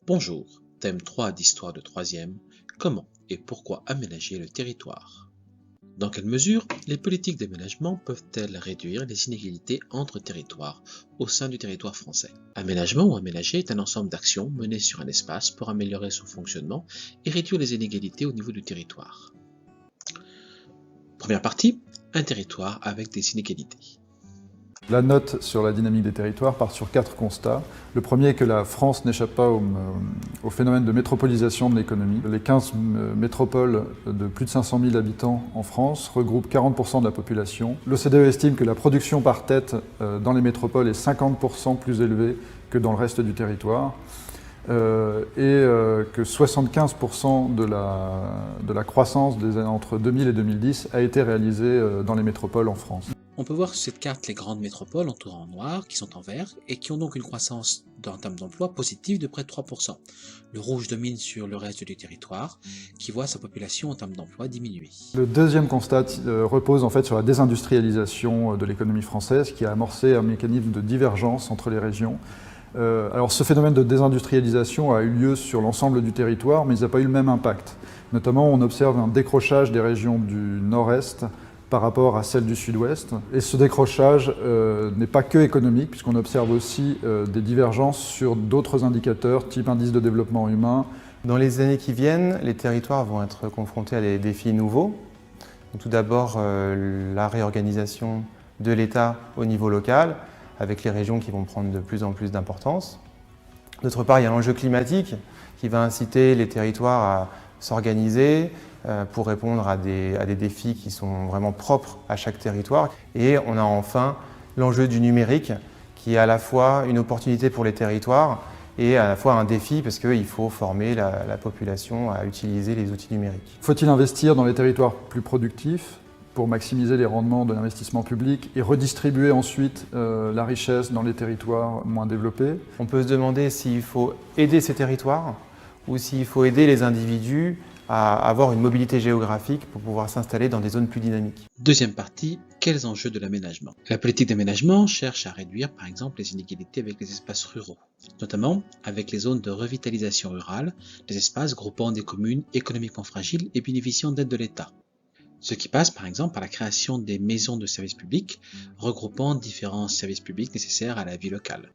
Bonjour, thème 3 d'histoire de troisième, comment et pourquoi aménager le territoire? Dans quelle mesure les politiques d'aménagement peuvent-elles réduire les inégalités entre territoires au sein du territoire français? Aménagement ou aménager est un ensemble d'actions menées sur un espace pour améliorer son fonctionnement et réduire les inégalités au niveau du territoire. Première partie, un territoire avec des inégalités. La note sur la dynamique des territoires part sur 4 constats. Le premier est que la France n'échappe pas au phénomène de métropolisation de l'économie. Les 15 métropoles de plus de 500 000 habitants en France regroupent 40% de la population. L'OCDE estime que la production par tête dans les métropoles est 50% plus élevée que dans le reste du territoire. Que 75% de la croissance entre 2000 et 2010 a été réalisée dans les métropoles en France. On peut voir sur cette carte les grandes métropoles entourées en noir, qui sont en vert, et qui ont donc une croissance en termes d'emploi positive de près de 3%. Le rouge domine sur le reste du territoire, qui voit sa population en termes d'emploi diminuer. Le deuxième constat repose en fait sur la désindustrialisation de l'économie française, qui a amorcé un mécanisme de divergence entre les régions. Alors ce phénomène de désindustrialisation a eu lieu sur l'ensemble du territoire, mais il n'a pas eu le même impact. Notamment, on observe un décrochage des régions du nord-est par rapport à celles du sud-ouest. Et ce décrochage n'est pas que économique, puisqu'on observe aussi des divergences sur d'autres indicateurs, type indice de développement humain. Dans les années qui viennent, les territoires vont être confrontés à des défis nouveaux. Donc, tout d'abord, la réorganisation de l'État au niveau local, avec les régions qui vont prendre de plus en plus d'importance. D'autre part, il y a l'enjeu climatique qui va inciter les territoires à s'organiser pour répondre à des défis qui sont vraiment propres à chaque territoire. Et on a enfin l'enjeu du numérique qui est à la fois une opportunité pour les territoires et à la fois un défi parce qu'il faut former la population à utiliser les outils numériques. Faut-il investir dans les territoires plus productifs pour maximiser les rendements de l'investissement public et redistribuer ensuite la richesse dans les territoires moins développés? On peut se demander s'il faut aider ces territoires ou s'il faut aider les individus à avoir une mobilité géographique pour pouvoir s'installer dans des zones plus dynamiques. Deuxième partie, quels enjeux de l'aménagement? La politique d'aménagement cherche à réduire par exemple les inégalités avec les espaces ruraux, notamment avec les zones de revitalisation rurale, des espaces groupant des communes économiquement fragiles et bénéficiant d'aides de l'État. Ce qui passe par exemple par la création des maisons de services publics, regroupant différents services publics nécessaires à la vie locale.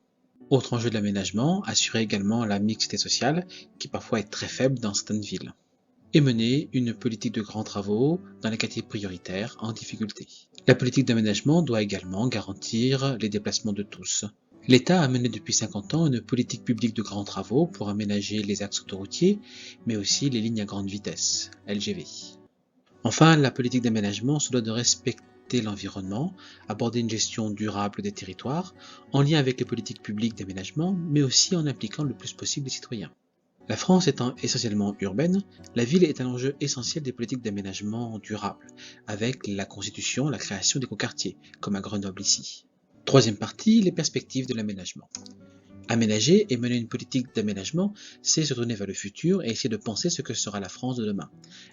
Autre enjeu de l'aménagement, assurer également la mixité sociale, qui parfois est très faible dans certaines villes. Et mener une politique de grands travaux dans les quartiers prioritaires en difficulté. La politique d'aménagement doit également garantir les déplacements de tous. L'État a mené depuis 50 ans une politique publique de grands travaux pour aménager les axes autoroutiers, mais aussi les lignes à grande vitesse, LGV. Enfin, la politique d'aménagement se doit de respecter l'environnement, aborder une gestion durable des territoires, en lien avec les politiques publiques d'aménagement, mais aussi en impliquant le plus possible les citoyens. La France étant essentiellement urbaine, la ville est un enjeu essentiel des politiques d'aménagement durable, avec la constitution, la création d'écoquartiers, comme à Grenoble ici. Troisième partie, les perspectives de l'aménagement. Aménager et mener une politique d'aménagement, c'est se tourner vers le futur et essayer de penser ce que sera la France de demain.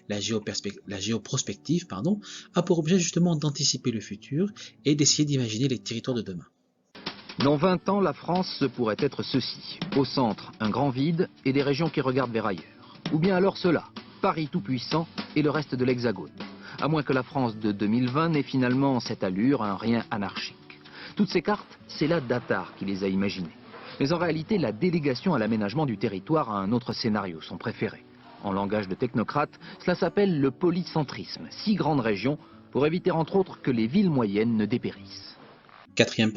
La géoprospective a pour objet justement d'anticiper le futur et d'essayer d'imaginer les territoires de demain. Dans 20 ans, la France pourrait être ceci. Au centre, un grand vide et des régions qui regardent vers ailleurs. Ou bien alors cela, Paris tout-puissant et le reste de l'Hexagone. À moins que la France de 2020 n'ait finalement cette allure, un rien anarchique. Toutes ces cartes, c'est la Datar qui les a imaginées. Mais en réalité, la délégation à l'aménagement du territoire a un autre scénario, son préféré. En langage de technocrate, cela s'appelle le polycentrisme. 6 grandes régions pour éviter entre autres que les villes moyennes ne dépérissent. Quatrième